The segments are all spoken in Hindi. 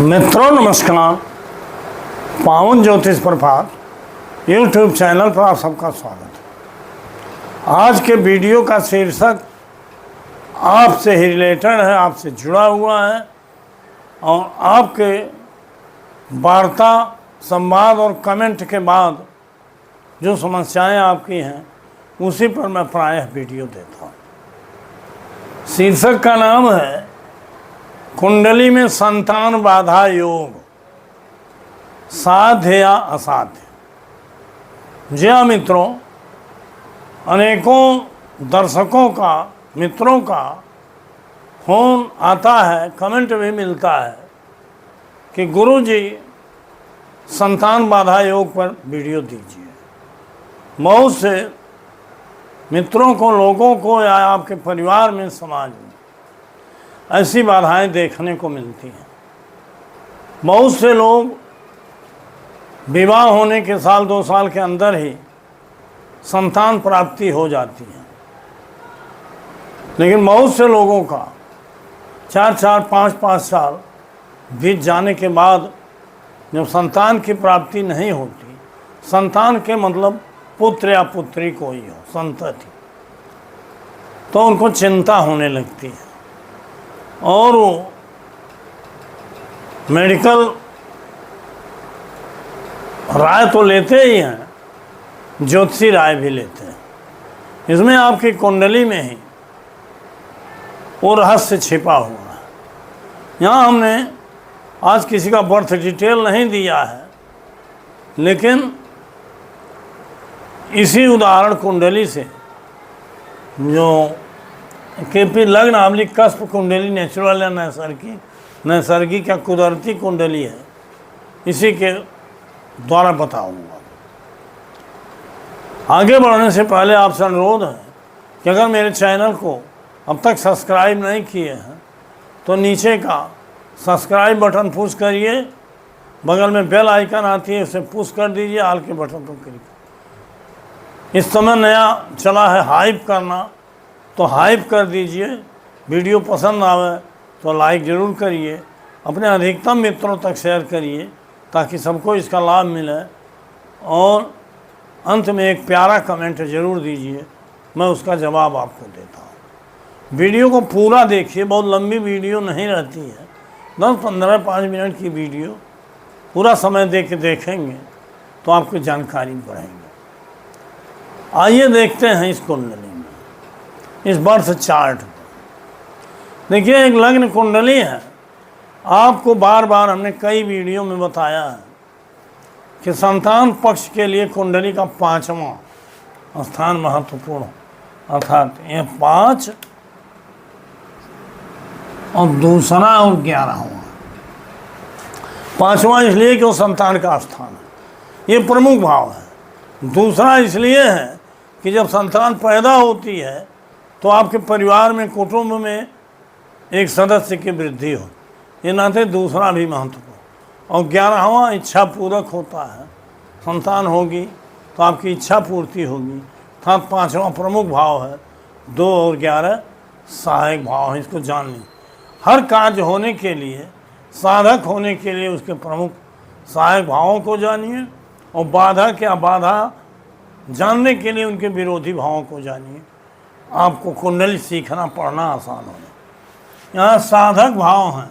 मित्रों नमस्कार। पावन ज्योतिष प्रभात यूट्यूब चैनल पर आप सबका स्वागत है। आज के वीडियो का शीर्षक आपसे ही रिलेटेड है, आपसे जुड़ा हुआ है और आपके वार्ता संवाद और कमेंट के बाद जो समस्याएं आपकी हैं उसी पर मैं प्रायः वीडियो देता हूँ। शीर्षक का नाम है कुंडली में संतान बाधा योग, साध्य या असाध्य। जी हाँ मित्रों, अनेकों दर्शकों का, मित्रों का फोन आता है, कमेंट भी मिलता है कि गुरुजी संतान बाधा योग पर वीडियो दीजिए। बहुत से मित्रों को, लोगों को या आपके परिवार में, समाज में ऐसी बाधाएं देखने को मिलती हैं। बहुत से लोग विवाह होने के साल 2 साल के अंदर ही संतान प्राप्ति हो जाती है, लेकिन बहुत से लोगों का 4-4, 5-5 साल बीत जाने के बाद जब संतान की प्राप्ति नहीं होती, संतान के मतलब पुत्र या पुत्री कोई हो, संतति, तो उनको चिंता होने लगती है और वो मेडिकल राय तो लेते ही हैं, ज्योतिषी राय भी लेते हैं। इसमें आपकी कुंडली में ही वो रहस्य छिपा हुआ है। यहाँ हमने आज किसी का बर्थ डिटेल नहीं दिया है, लेकिन इसी उदाहरण कुंडली से जो केपी लग्न आमली कस्प कुंडली नेचुरल या नैसर्गिक या कुदरती कुंडली है, इसी के द्वारा बताऊंगा। आगे बढ़ने से पहले आपसे अनुरोध है कि अगर मेरे चैनल को अब तक सब्सक्राइब नहीं किए हैं तो नीचे का सब्सक्राइब बटन पुश करिए, बगल में बेल आइकन आती है उसे पुश कर दीजिए, ऑल के बटन पर क्लिक। इस समय नया चला है हाइप करना, तो हाइप कर दीजिए। वीडियो पसंद आवे तो लाइक ज़रूर करिए, अपने अधिकतम मित्रों तक शेयर करिए ताकि सबको इसका लाभ मिले, और अंत में एक प्यारा कमेंट ज़रूर दीजिए, मैं उसका जवाब आपको देता हूँ। वीडियो को पूरा देखिए, बहुत लंबी वीडियो नहीं रहती है, 10-15-5 मिनट की वीडियो पूरा समय दे के देखेंगे तो आपको जानकारी बढ़ेगी। आइए देखते हैं इस कुंडली में, इस बर्थ चार्ट को। देखिए, एक लग्न कुंडली है। आपको बार बार हमने कई वीडियो में बताया है कि संतान पक्ष के लिए कुंडली का 5वां स्थान महत्वपूर्ण, अर्थात ये 5 और दूसरा और 11वां। 5वां इसलिए कि वो संतान का स्थान है, ये प्रमुख भाव है। दूसरा इसलिए है कि जब संतान पैदा होती है तो आपके परिवार में, कुटुंब में एक सदस्य की वृद्धि हो, ये नाते दूसरा भी महत्वपूर्ण। और 11वां इच्छा पूरक होता है, संतान होगी तो आपकी इच्छा पूर्ति होगी, अर्थात 5वां प्रमुख भाव है। 2 और 11 सहायक भाव है। इसको जान लीजिए। हर कार्य होने के लिए, साधक होने के लिए उसके प्रमुख सहायक भावों को जानिए, और बाधक या बाधा जानने के लिए उनके विरोधी भावों को जानिए। आपको कुंडली सीखना, पढ़ना आसान होगा। यहाँ साधक भाव हैं।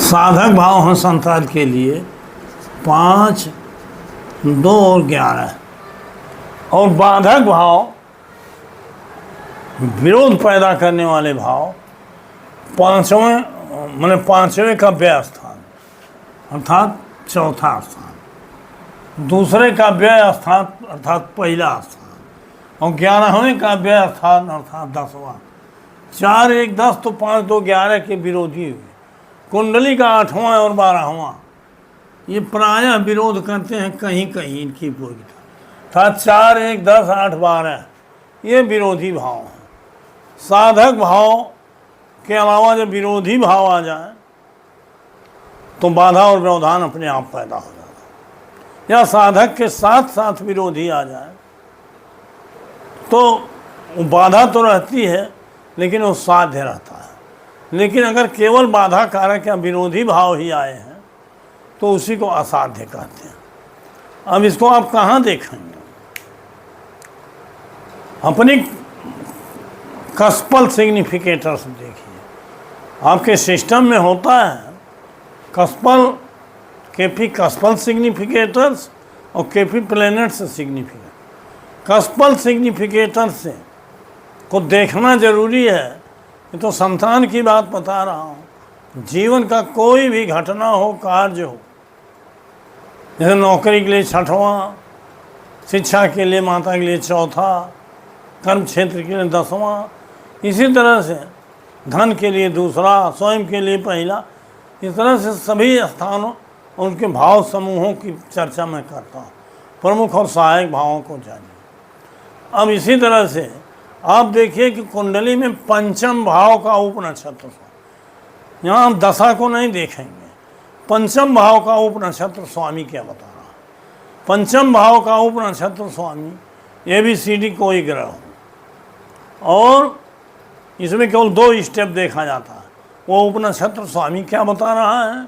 साधक भाव हैं संतान के लिए 5, 2 और 11, और बाधक भाव, विरोध पैदा करने वाले भाव 5वें का व्यय स्थान, अर्थात चौथा स्थान, दूसरे का व्यय स्थान अर्थात पहला स्थान, और 11वें का व्यय स्थान अर्थात 10वां। 4, 1, 10 तो 5, 2, 11 के विरोधी हुए। कुंडली का 8वां और 12वां ये प्रायः विरोध करते हैं कहीं कहीं इनकी उपयोगिता, अर्थात 4, 1, 10, 8, 12 ये विरोधी भाव हैं। साधक भाव के अलावा जब विरोधी भाव आ जाए तो बाधा और व्यवधान अपने आप पैदा हो जाता है, या साधक के साथ साथ विरोधी आ जाए तो वो बाधा तो रहती है लेकिन वो साध्य रहता है। लेकिन अगर केवल बाधा कारक या विरोधी भाव ही आए हैं तो उसी को असाध्य कहते हैं। अब इसको आप कहाँ देखेंगे? अपनी कस्पल सिग्निफिकेटर्स देखिए, आपके सिस्टम में होता है कस्पल, केपी कस्पल सिग्निफिकेटर्स और केपी प्लैनेट्स सिग्निफिकेटर। कस्पल सिग्निफिकेटर्स से को देखना जरूरी है। ये तो संतान की बात बता रहा हूँ। जीवन का कोई भी घटना हो, कार्य हो, जैसे नौकरी के लिए 6वां, शिक्षा के लिए माता के लिए 4था, कर्म क्षेत्र के लिए 10वां, इसी तरह से धन के लिए 2रा, स्वयं के लिए 1ला, इस तरह से सभी स्थानों उनके भाव समूहों की चर्चा मैं करता हूँ, प्रमुख और सहायक भावों को जानिए। अब इसी तरह से आप देखिए कि कुंडली में पंचम भाव का उपनक्षत्र, यहाँ हम दशा को नहीं देखेंगे, पंचम भाव का उपनक्षत्र स्वामी क्या बता रहा है। पंचम भाव का उपनक्षत्र स्वामी ABCD कोई ग्रह हो और इसमें केवल 2 स्टेप देखा जाता है, वो उपनक्षत्र स्वामी क्या बता रहा है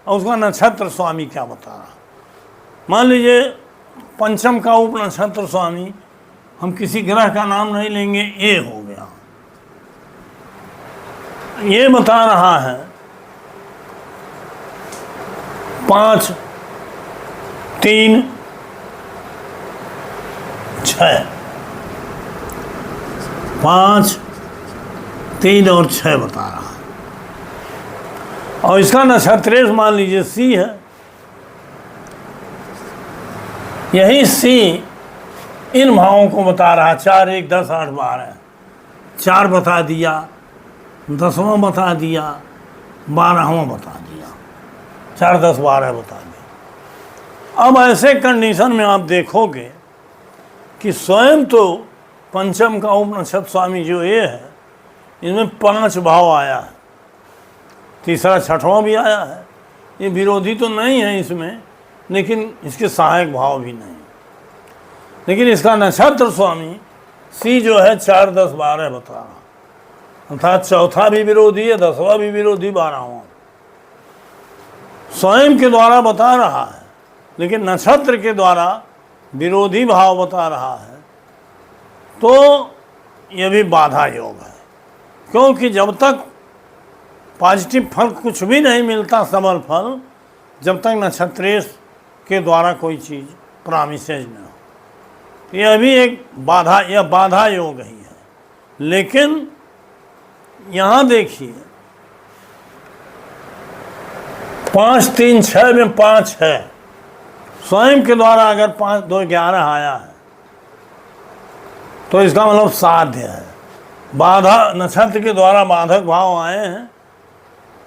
और उसका नक्षत्र स्वामी क्या बता रहा है। मान लीजिए पंचम का उपनक्षत्र स्वामी, हम किसी ग्रह का नाम नहीं लेंगे, ए हो गया, ये बता रहा है 5, 3, 6, 5, 3 और 6 बता रहा है। और इसका नक्षत्रेश मान लीजिए सी है। यही सी इन भावों को बता रहा है, 4, 1, 10, 8, 12, 4 बता दिया, 10वां बता दिया, 12वां बता दिया, 4, 10, 12 बता दिया। अब ऐसे कंडीशन में आप देखोगे कि स्वयं तो पंचम का उपनक्षत्र स्वामी जो ये है, इनमें 5 भाव आया है, 3रा 6वां भी आया है। ये विरोधी तो नहीं है इसमें, लेकिन इसके सहायक भाव भी नहीं। लेकिन इसका नक्षत्र स्वामी सी जो है 4, 10, 12 बता रहा, अर्थात 4था भी विरोधी है, 10वां भी विरोधी, 12वां स्वयं के द्वारा बता रहा है, लेकिन नक्षत्र के द्वारा विरोधी भाव बता रहा है। तो यह भी बाधा योग है, क्योंकि जब तक पॉजिटिव फल कुछ भी नहीं मिलता, सबल फल, जब तक नक्षत्रेश के द्वारा कोई चीज़ प्रामिसेज न हो। यह भी एक बाधा, यह बाधा योग ही है। लेकिन यहाँ देखिए 5, 3, 6 में 5 है, स्वयं के द्वारा अगर 5, 2, 11 आया है तो इसका मतलब साध्य है। बाधा नक्षत्र के द्वारा बाधक भाव आए हैं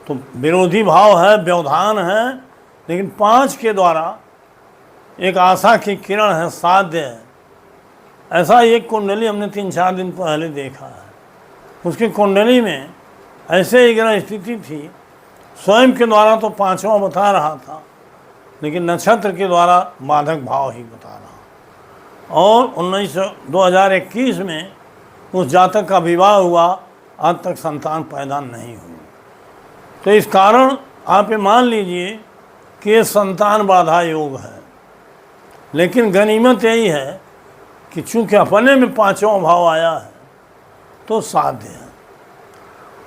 तो विरोधी भाव है, व्यवधान है, लेकिन 5 के द्वारा एक आशा की किरण है, साध्य है। ऐसा एक कुंडली हमने 3-4 दिन पहले देखा है। उसकी कुंडली में ऐसे ही ग्रह स्थिति थी, स्वयं के द्वारा तो 5वां बता रहा था, लेकिन नक्षत्र के द्वारा बाधक भाव ही बता रहा। और 2021 में उस जातक का विवाह हुआ, आज तक संतान पैदा नहीं हुई। तो इस कारण आप ये मान लीजिए कि ये संतान बाधा योग है। लेकिन गनीमत यही है कि चूँकि अपने में 5वां भाव आया है तो साध्य है।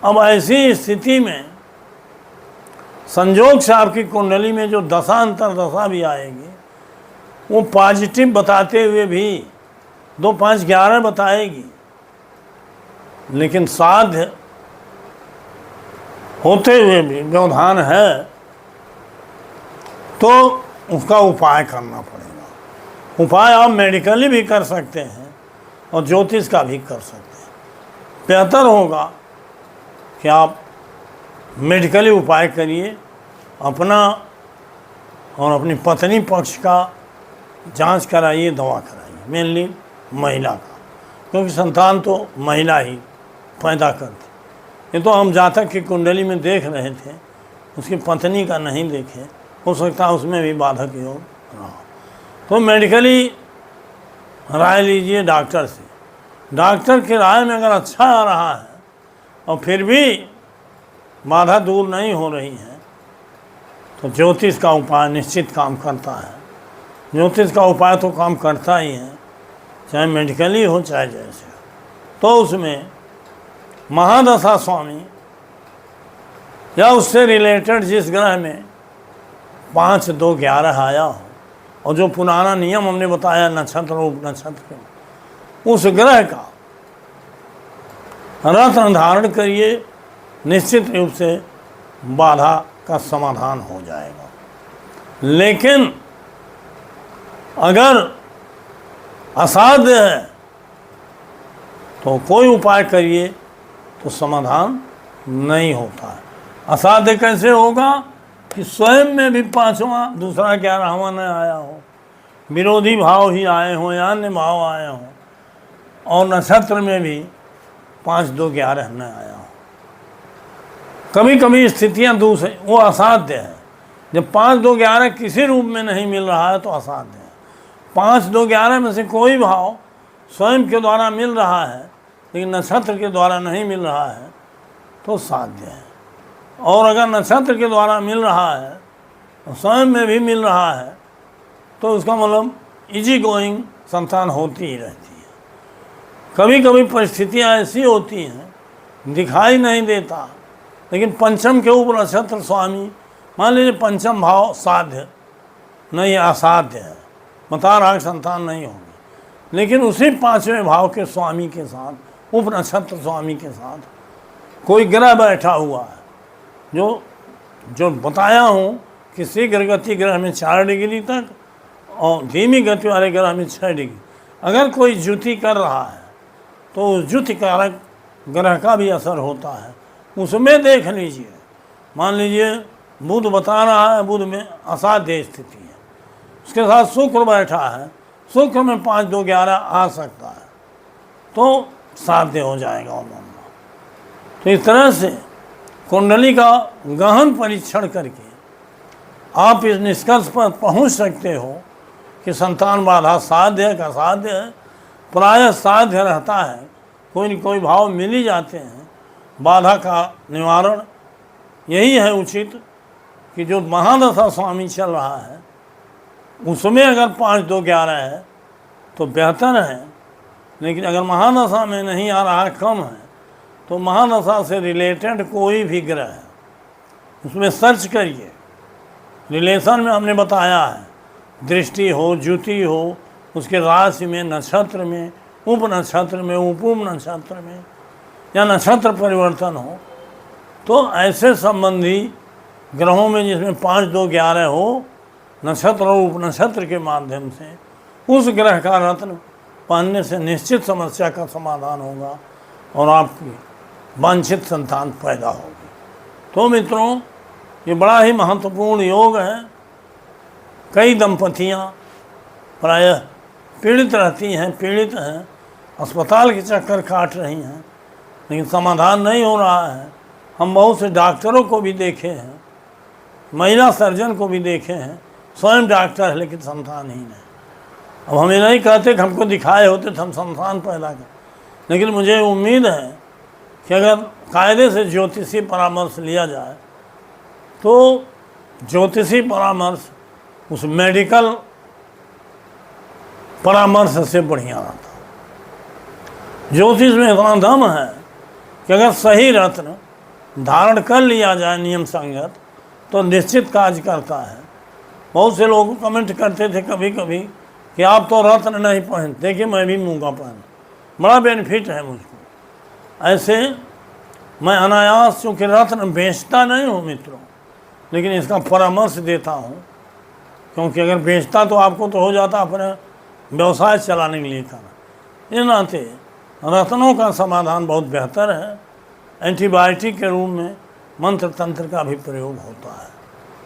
अब ऐसी स्थिति में संजोग से आपकी कुंडली में जो दशा अंतर दशा भी आएगी, वो पॉजिटिव बताते हुए भी 2, 5, 11 बताएगी, लेकिन साध्य होते हुए भी व्यवधान है, तो उसका उपाय करना पड़ेगा। उपाय आप मेडिकली भी कर सकते हैं और ज्योतिष का भी कर सकते हैं। बेहतर होगा कि आप मेडिकली उपाय करिए, अपना और अपनी पत्नी पक्ष का जांच कराइए, दवा कराइए, मेनली महिला का, क्योंकि संतान तो महिला ही पैदा करती। ये तो हम जातक की कुंडली में देख रहे थे, उसकी पत्नी का नहीं देखे, हो सकता है उसमें भी बाधक योग रहा। तो मेडिकली राय लीजिए डॉक्टर से, डॉक्टर की राय में अगर अच्छा आ रहा है और फिर भी बाधा दूर नहीं हो रही है तो ज्योतिष का उपाय निश्चित काम करता है। ज्योतिष का उपाय तो काम करता ही है, चाहे मेडिकली हो चाहे जैसे। तो उसमें महादशा स्वामी या उससे रिलेटेड जिस ग्रह में 5, 2, 11 आया हो और जो पुराना नियम हमने बताया नक्षत्र उप नक्षत्र के, उस ग्रह का रत्न धारण करिए, निश्चित रूप से बाधा का समाधान हो जाएगा। लेकिन अगर असाध्य है तो कोई उपाय करिए तो समाधान नहीं होता है। असाध्य कैसे होगा कि स्वयं में भी 5वां दूसरा 11वां न आया हो, विरोधी भाव ही आए हों या अन्य भाव आए हों, और नक्षत्र में भी 5, 2, 11 न आया हो। कभी कभी स्थितियां दूसरे, वो असाध्य है। जब 5, 2, 11 किसी रूप में नहीं मिल रहा है तो असाध्य है। 5, 2, 11 में से कोई भाव स्वयं के द्वारा मिल रहा है लेकिन नक्षत्र के द्वारा नहीं मिल रहा है तो साध्य है। और अगर नक्षत्र के द्वारा मिल रहा है और स्वयं में भी मिल रहा है तो उसका मतलब इजी गोइंग संतान होती ही रहती है। कभी कभी परिस्थितियाँ ऐसी होती हैं दिखाई नहीं देता, लेकिन पंचम के ऊपर नक्षत्र स्वामी, मान लीजिए पंचम भाव साध्य नहीं, असाध्य है, बता रहा है संतान नहीं होगी, लेकिन उसी 5वें भाव के स्वामी के साथ, उप नक्षत्र स्वामी के साथ कोई ग्रह बैठा हुआ है जो बताया हूँ कि शीघ्र गति ग्रह में 4 डिग्री तक और धीमी गति वाले ग्रह में 6 डिग्री। अगर कोई ज्युति कर रहा है तो उस ज्युति कारक ग्रह का भी असर होता है, उसमें देख लीजिए। मान लीजिए बुध बता रहा है, बुध में असाध्य स्थिति है, उसके साथ शुक्र बैठा है, शुक्र में 5, 2, 11 आ सकता है तो साध्य हो जाएगा वो मामला। तो इस तरह से कुंडली का गहन परीक्षण करके आप इस निष्कर्ष पर पहुंच सकते हो कि संतान बाधा साध्य है का असाध्य है। प्रायः साध्य रहता है, कोई न कोई भाव मिल ही जाते हैं। बाधा का निवारण यही है उचित कि जो महादशा स्वामी चल रहा है उसमें अगर 5, 2, 11 है तो बेहतर है, लेकिन अगर महादशा में नहीं आ रहा है, कम है, तो महादशा से रिलेटेड कोई भी ग्रह है उसमें सर्च करिए। रिलेशन में हमने बताया है, दृष्टि हो, ज्युति हो, उसके राशि में, नक्षत्र में, उप नक्षत्र में, उप नक्षत्र में, या नक्षत्र परिवर्तन हो, तो ऐसे संबंधी ग्रहों में जिसमें 5, 2, 11 हो, नक्षत्र और उप नक्षत्र के माध्यम से उस ग्रह का रत्न पहनने से निश्चित समस्या का समाधान होगा और आपकी वांछित संतान पैदा होगी। तो मित्रों, ये बड़ा ही महत्वपूर्ण योग है। कई दंपतियां प्रायः पीड़ित रहती हैं, पीड़ित हैं, अस्पताल के चक्कर काट रही हैं, लेकिन समाधान नहीं हो रहा है। हम बहुत से डॉक्टरों को भी देखे हैं, महिला सर्जन को भी देखे हैं, स्वयं डॉक्टर है लेकिन संतान ही नहीं। अब हमें नहीं कहते कि हमको दिखाए होते तो हम संतान पैदा करें, लेकिन मुझे उम्मीद है कि अगर कायदे से ज्योतिषी परामर्श लिया जाए तो ज्योतिषी परामर्श उस मेडिकल परामर्श से बढ़िया रहता है। ज्योतिष में इतना दम है कि अगर सही रत्न धारण कर लिया जाए नियम संगत तो निश्चित कार्य करता है। बहुत से लोग कमेंट करते थे कभी कभी कि आप तो रत्न नहीं पहनते, देखिए मैं भी मूंगा पहन, बड़ा बेनिफिट है मुझको। ऐसे मैं अनायास चूँकि रत्न बेचता नहीं हूँ मित्रों, लेकिन इसका परामर्श देता हूँ, क्योंकि अगर बेचता तो आपको तो हो जाता अपने व्यवसाय चलाने के लिए करना। इस नाते रत्नों का समाधान बहुत बेहतर है। एंटीबायोटिक के रूप में मंत्र तंत्र का भी प्रयोग होता है।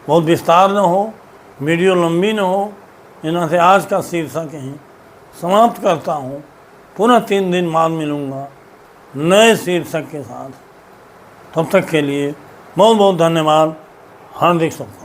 बहुत विस्तार न हो, वीडियो लंबी न हो, इन्हों से आज का शीर्षक यहीं समाप्त करता हूँ। पुनः 3 दिन बाद मिलूँगा नए शीर्षक के साथ। तब तक के लिए बहुत बहुत धन्यवाद, हार्दिक शुभकामनाएं।